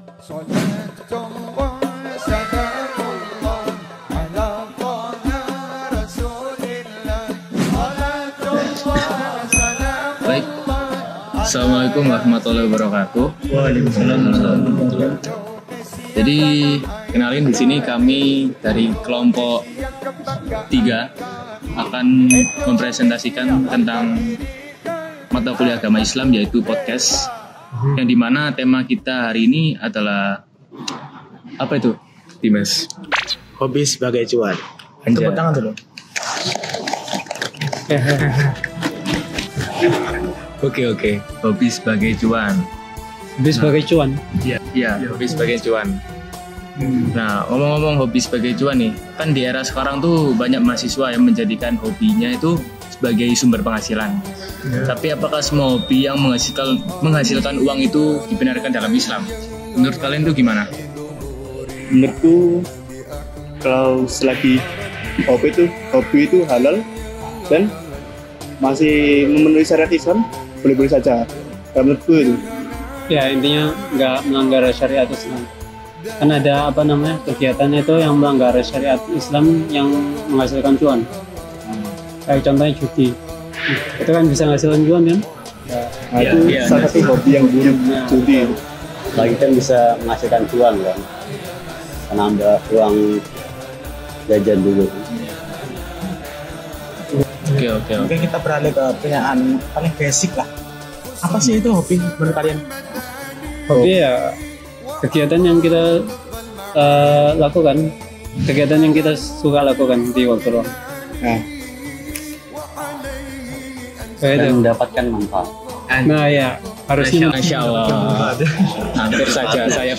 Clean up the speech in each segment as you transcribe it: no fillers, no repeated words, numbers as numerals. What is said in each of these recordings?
Baik, Assalamualaikum warahmatullahi wabarakatuh. Waalaikumsalam warahmatullahi wabarakatuh. Jadi kenalin, di sini kami dari kelompok 3 akan mempresentasikan tentang mata kuliah agama Islam, yaitu podcast, yang dimana tema kita hari ini adalah apa itu, Dimas? Hobi sebagai cuan. Anjay. Tepuk tangan dulu. Oke. Hobi sebagai cuan. Hobi sebagai cuan. Iya, hobi sebagai cuan. Nah, ngomong-ngomong hobi sebagai cuan nih, kan di era sekarang tuh banyak mahasiswa yang menjadikan hobinya itu sebagai sumber penghasilan. Tapi apakah semua hobi yang menghasilkan uang itu dibenarkan dalam Islam? Menurut kalian tuh gimana? Menurutku, kalau selagi hobi itu halal dan masih memenuhi syariat Islam, boleh-boleh saja. Menurutku itu. Ya, intinya nggak melanggar syariat Islam. Kan ada kegiatan itu yang melanggar syariat Islam yang menghasilkan cuan. Kayak contohnya judi. Itu kan bisa menghasilkan cuan kan? Itu salah satu hobi yang buruk, judi. Lagi kan bisa menghasilkan cuan kan, menambah uang jajan dulu. Oke. Mungkin kita beralih ke pertanyaan paling basic lah. Apa sih itu hobi menurut kalian? Hobi ya kegiatan yang kita lakukan, kegiatan yang kita suka lakukan di waktu luang. Dan mendapatkan manfaat. Nah ya, harusnya Masya Allah. Hampir saja saya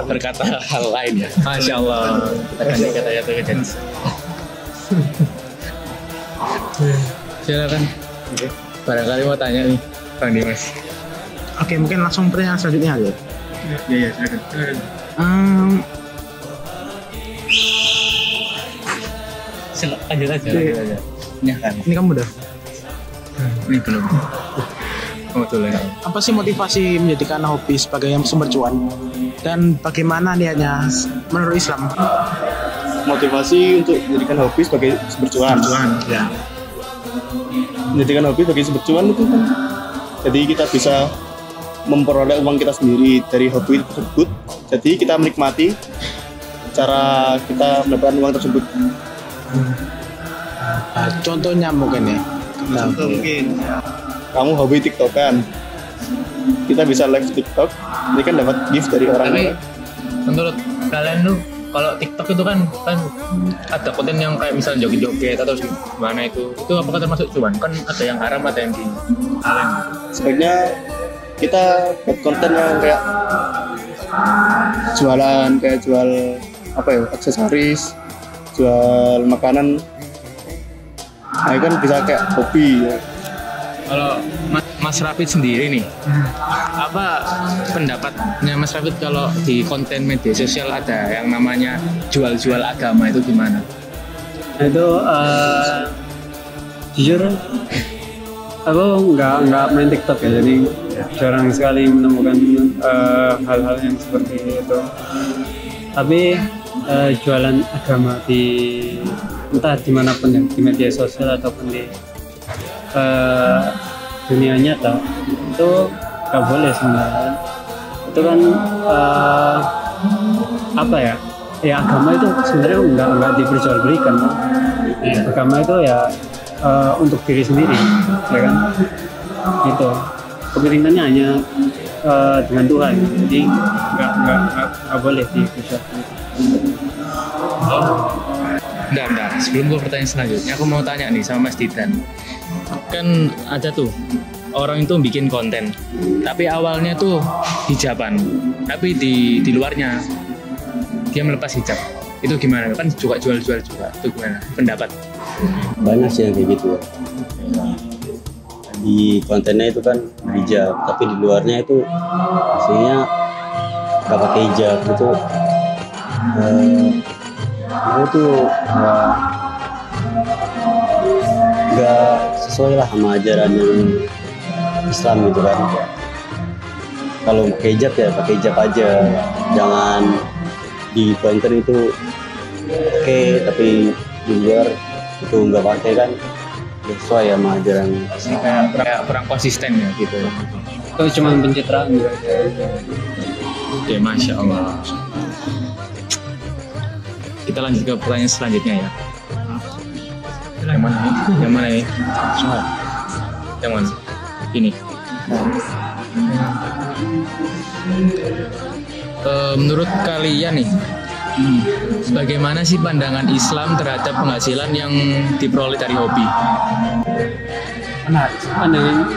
berkata hal lain ya. Masya Allah. Kita ganti kata-kata jadi. Silakan. Barangkali mau tanya nih, Bang Dimas. Oke, mungkin langsung pertanyaan selanjutnya aja. Iya, silakan. Lanjut aja. Ini kamu udah. Ini belum. Oh, betul ya. Apa sih motivasi menjadikan hobi sebagai sumber cuan? Dan bagaimana niatnya menurut Islam? Motivasi untuk menjadikan hobi sebagai sumber cuan. Ya. Menjadikan hobi sebagai sumber cuan itu kan, jadi kita bisa memperoleh uang kita sendiri dari hobi tersebut. Jadi kita menikmati cara kita mendapatkan uang tersebut. Contohnya mungkin ya. Mungkin kamu hobi TikTokan, kita bisa live TikTok, ini kan dapat gift dari orang. Tapi menurut kalian tuh, kalau TikTok itu kan ada konten yang kayak misalnya joget-joget atau gimana itu apakah termasuk cuan? Kan ada yang haram, ada yang halal. Sebaiknya kita buat konten yang kayak jualan, kayak jual aksesoris, jual makanan. Nah, itu kan bisa kayak hobi ya. Kalau Mas Rafid sendiri nih, apa pendapatnya Mas Rafid kalau di konten media sosial ada yang namanya jual-jual agama itu gimana? itu jujur aku nggak main TikTok ya, jadi jarang sekali menemukan hal-hal yang seperti itu. Tapi jualan agama entah dimanapun ya, di media sosial ataupun di dunia nyata, itu nggak boleh sebenarnya. Itu kan agama itu sebenarnya nggak diperjualbelikan. Agama itu ya untuk diri sendiri, ya kan? Gitu. Kepentingannya hanya dengan Tuhan, jadi nggak boleh diperjualbelikan. Enggak. Sebelum gue pertanyaan selanjutnya, aku mau tanya nih sama Mas Didan. Kan ada tuh orang itu bikin konten, tapi awalnya tuh hijaban, tapi di luarnya dia melepas hijab. Itu gimana? Kan juga jual-jual juga. Itu gimana pendapat? Banyak sih yang kayak gitu ya. Di kontennya itu kan hijab, tapi di luarnya itu aslinya nggak pakai hijab gitu. Itu nggak sesuai lah sama ajaran Islam gitu kan. kalau pakai hijab ya pakai hijab aja, jangan di konten itu oke tapi di luar itu nggak pakai kan sesuai sama ajaran. Ini kayak kurang konsisten ya gitu. Itu cuma pencitraan gitu. Oke, Masya Allah. Kita lanjut ke pertanyaan selanjutnya ya. Yang mana nih? Yang mana nih? Yang mana? Ini. Menurut kalian nih, bagaimana sih pandangan Islam terhadap penghasilan yang diperoleh dari hobi? Pandangan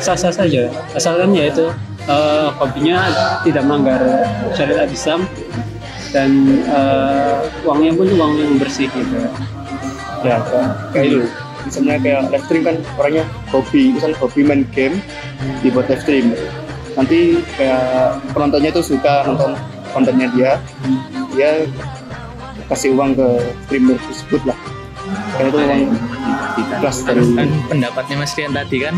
sah-sah saja, asalkan ya itu hobinya tidak melanggar syariat Islam dan uangnya pun uang yang bersih gitu. Ya kayak itu misalnya kayak live stream kan orangnya hobi, misalnya hobi main game dibuat live stream, nanti kayak penontonnya tuh suka nonton kontennya dia kasih uang ke streamer tersebut lah, karena itu uang ikhlas dari Kan pendapatnya Mas Rian tadi kan,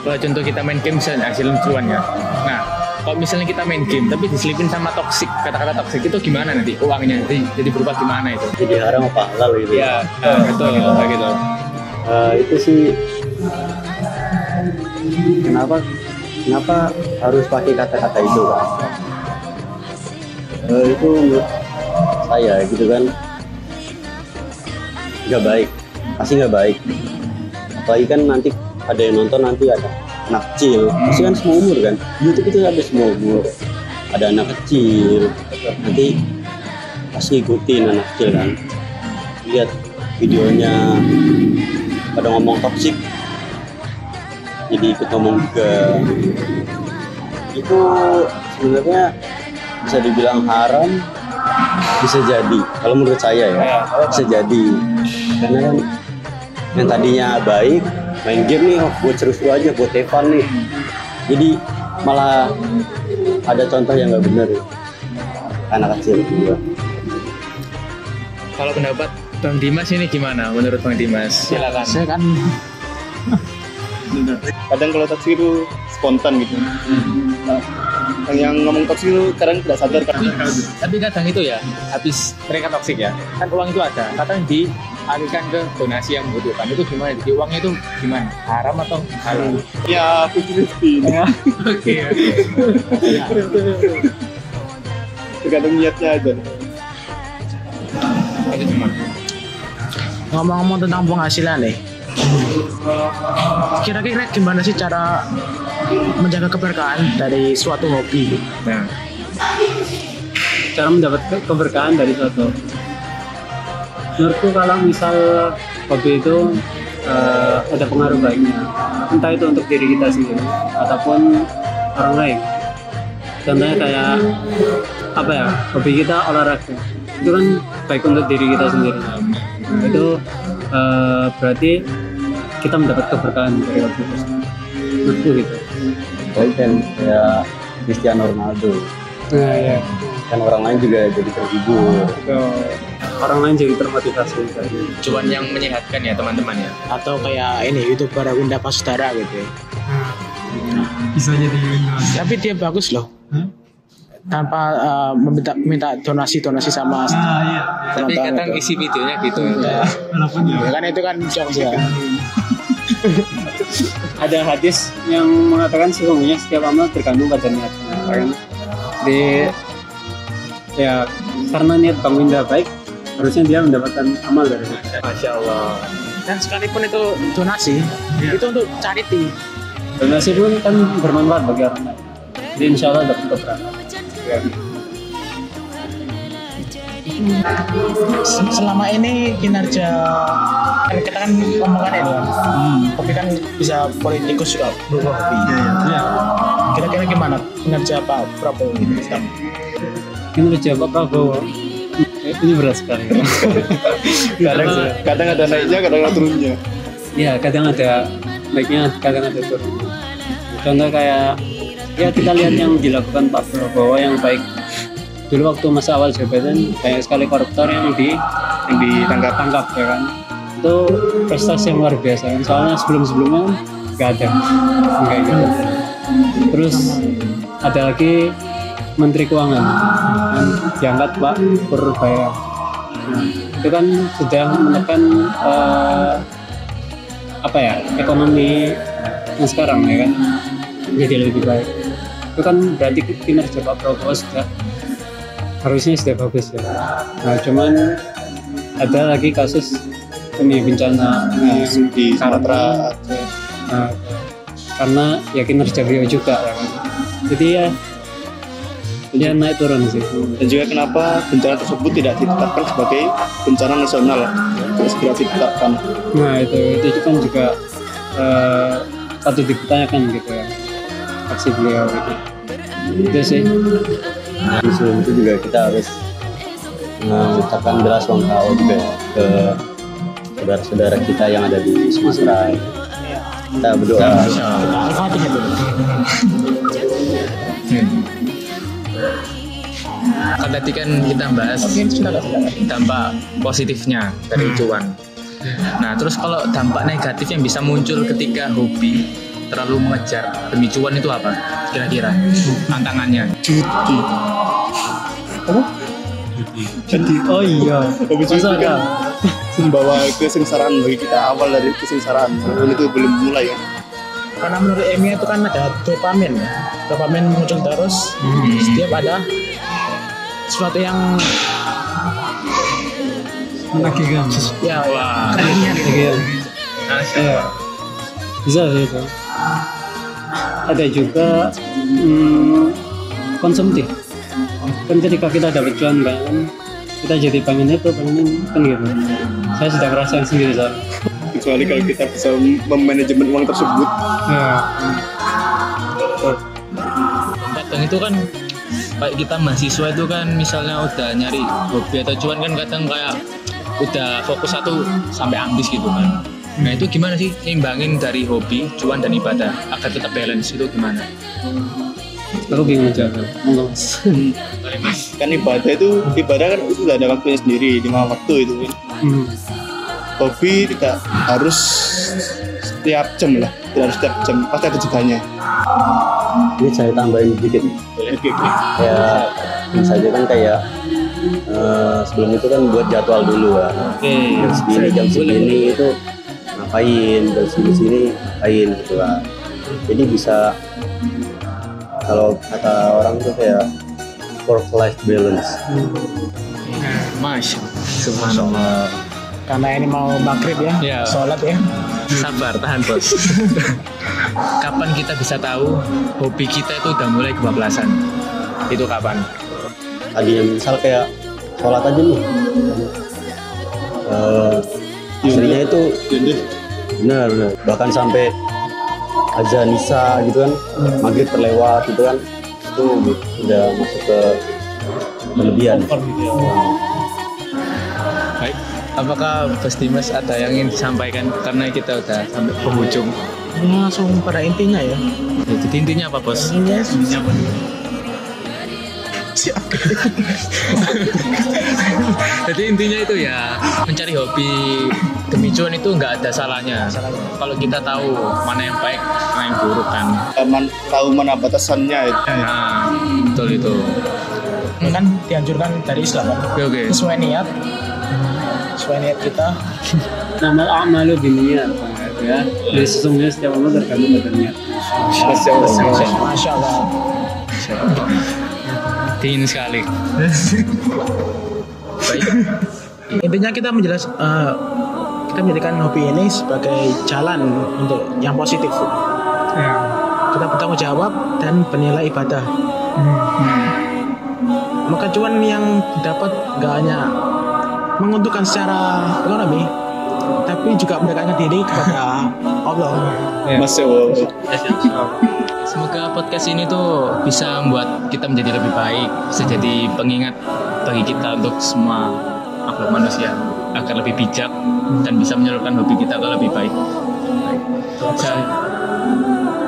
kalau contoh kita main game bisa hasilin cuan ya. Nah, kalau misalnya kita main game tapi diselipin sama toksik, kata-kata toksik itu gimana nanti uangnya? Jadi berubah gimana itu? Jadi haram apa halal gitu? Ya, betul gitu. Itu sih kenapa harus pakai kata-kata itu kan? Itu menurut saya gitu kan nggak baik, pasti nggak baik. Apalagi kan nanti ada yang nonton, nanti ada anak kecil, pasti kan semua umur kan. YouTube itu ada semua umur, ada anak kecil, nanti pasti ngikutin anak kecil kan. Lihat videonya pada ngomong toksik, jadi ikut ngomong juga. Itu sebenarnya bisa dibilang haram, bisa jadi. Kalau menurut saya ya, bisa jadi. Karena kan yang tadinya baik, main game nih buat seru-seru aja, buat have fun nih. Jadi malah ada contoh yang nggak benar anak kecil juga. Kalau pendapat Bang Dimas ini gimana? Menurut Bang Dimas, silakan. Saya kan kadang kalau toksik itu spontan gitu. Nah, yang ngomong toksik itu kadang tidak sadar kan. Tapi kadang itu ya, habis mereka toksik ya, kan uang itu ada, kadang dialihkan ke donasi yang membutuhkan. Itu gimana? Jadi uangnya itu gimana? Haram atau halal? Ya 50-50. Oke. Tergantung niatnya aja. Itu gimana? ngomong-ngomong tentang penghasilan nih. Kira-kira gimana sih cara menjaga keberkahan dari suatu hobi? Nah, Cara mendapat keberkahan dari suatu, menurutku kalau misal hobi itu ada pengaruh baiknya, entah itu untuk diri kita sendiri ataupun orang lain. Contohnya kayak apa ya, hobi kita olahraga itu kan baik untuk diri kita sendiri. Itu berarti kita mendapat keberkahan dari hobi itu. Menurutku gitu. Baik kan kayak Cristiano Ronaldo. Nah ya, Kan orang lain juga jadi terhibur. orang lain jadi termotivasi. cuan yang menyehatkan ya teman-teman ya. Atau kayak ini YouTuber Winda Pasudara gitu ya. Bisa jadi. Tapi dia bagus loh. Tanpa minta donasi sama Iya. Tapi penonton kadang itu. isi videonya gitu. Walaupun Ya kan itu kan jokes ya. ada hadis yang mengatakan sesungguhnya setiap amal tergantung pada niatnya. Kan? Ya karena niat Bang Winda baik, harusnya dia mendapatkan amal dari itu. Masya Allah. Dan sekalipun itu donasi, itu untuk charity. Donasi pun kan bermanfaat bagi orang lain. Jadi insya Allah dapat keberkahan. Ya. Selama ini kinerja kita kan ngomongkan ini kan, hobi kan bisa politikus juga berubah hobi. Ya. Kira-kira gimana kinerja Pak Prabowo ini? Kinerja Pak Prabowo ini berat sekali. Kadang ada naiknya, kadang ada turunnya. Iya, kadang ada baiknya, kadang ada turunnya. Contoh kayak ya kita lihat yang dilakukan Pak Prabowo yang baik dulu waktu masa awal jabatan, banyak sekali koruptor yang ditangkap ya kan. Itu prestasi yang luar biasa kan, soalnya sebelum-sebelumnya kan nggak ada kayak gitu. Terus ada lagi Menteri Keuangan yang diangkat Pak Purbaya. Nah, itu kan sedang menekan ekonomi yang sekarang ya kan jadi lebih baik. Itu kan berarti kinerja Pak Prabowo harusnya sudah bagus ya. Nah cuman ada lagi kasus ini bencana di Sumatera. Nah, karena ya kinerja beliau juga ya kan. Jadi ya naik turun sih. Dan juga kenapa bencana tersebut tidak ditetapkan sebagai bencana nasional, terus segera ditetapkan. Nah itu kan juga patut dipertanyakan gitu ya aksi beliau gitu. Itu sih. Jadi sebelum itu juga kita harus mengucapkan bela sungkawa juga ya ke saudara-saudara kita yang ada di Sumatera. Kita berdoa. Al-Fatihah dulu. Kan tadi kan kita bahas dampak positifnya dari cuan. Nah terus kalau dampak negatif yang bisa muncul ketika hobi terlalu mengejar demi cuan itu apa kira-kira tantangannya? Jadi Oh iya. hobi itu kan membawa kesengsaraan bagi kita, awal dari kesengsaraan walaupun itu belum mulai ya. Karena menurut Emi itu kan ada dopamin ya. Dopamin muncul terus setiap ada sesuatu yang Menagihkan. ya Wah. kerennya gitu. Iya. Iya. Bisa sih itu. Ada juga konsumtif. Kan ketika kita dapat cuan kan, kita jadi pengen itu kan gitu. Saya sudah ngerasain sendiri soal. Kecuali kalau kita bisa memanajemen uang tersebut. Ya. Kadang itu kan kayak kita mahasiswa itu kan misalnya udah nyari hobi atau cuan kan kadang kayak udah fokus satu sampai ambis gitu kan. Nah itu gimana sih nimbangin dari hobi, cuan dan ibadah agar tetap balance itu gimana? Aku bingung aja. Monggo Mas. Kan ibadah kan itu sudah ada waktunya sendiri, 5 waktu itu kan. Hobi tidak harus setiap jam lah, tidak harus setiap jam, pasti ada jedanya. Ini saya tambahin dikit. Ya misalnya kan kayak sebelum itu kan buat jadwal dulu kan. Jam segini itu ngapain, jam segini ngapain gitu kan. Jadi bisa kalau kata orang tuh kayak work life balance. Masya Subhanallah. Karena ini mau maghrib ya, Ya. sholat ya. Sabar, tahan bos. Kapan kita bisa tahu hobi kita itu udah mulai kebablasan? Itu kapan? Tadi yang misal kayak sholat aja nih. Istrinya itu benar. Bahkan sampai azan isya gitu kan, maghrib terlewat gitu kan, itu udah masuk ke berlebihan. Baik. Apakah Bos Dimas ada yang ingin disampaikan karena kita udah sampai penghujung? Ini langsung pada intinya ya. Jadi intinya apa bos? Intinya Apa? siap. Jadi intinya itu ya mencari hobi demi cuan itu nggak ada salahnya. Kalau kita tahu mana yang baik, mana yang buruk kan. Tahu mana batasannya itu. Nah, betul itu. Ini kan dianjurkan dari Islam kan. Oke. Sesuai niat kita. Nama amalu biniat ya. Jadi sesungguhnya setiap amal tergantung pada niat. Masya Allah. Dingin sekali. Baik. Intinya kita kita menjadikan hobi ini sebagai jalan untuk yang positif. Kita bertanggung jawab dan bernilai ibadah. Maka cuan yang didapat gak hanya menguntungkan secara ekonomi, tapi juga mendekatkan diri kepada Allah. Masya Allah. Semoga podcast ini tuh bisa membuat kita menjadi lebih baik, bisa jadi pengingat bagi kita untuk semua makhluk manusia agar lebih bijak dan bisa menyalurkan hobi kita ke lebih baik.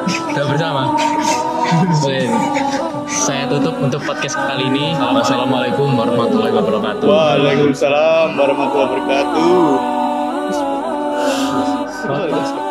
Kita bersama. Saya tutup untuk podcast kali ini. Wassalamualaikum warahmatullahi wabarakatuh. Waalaikumsalam warahmatullahi wabarakatuh.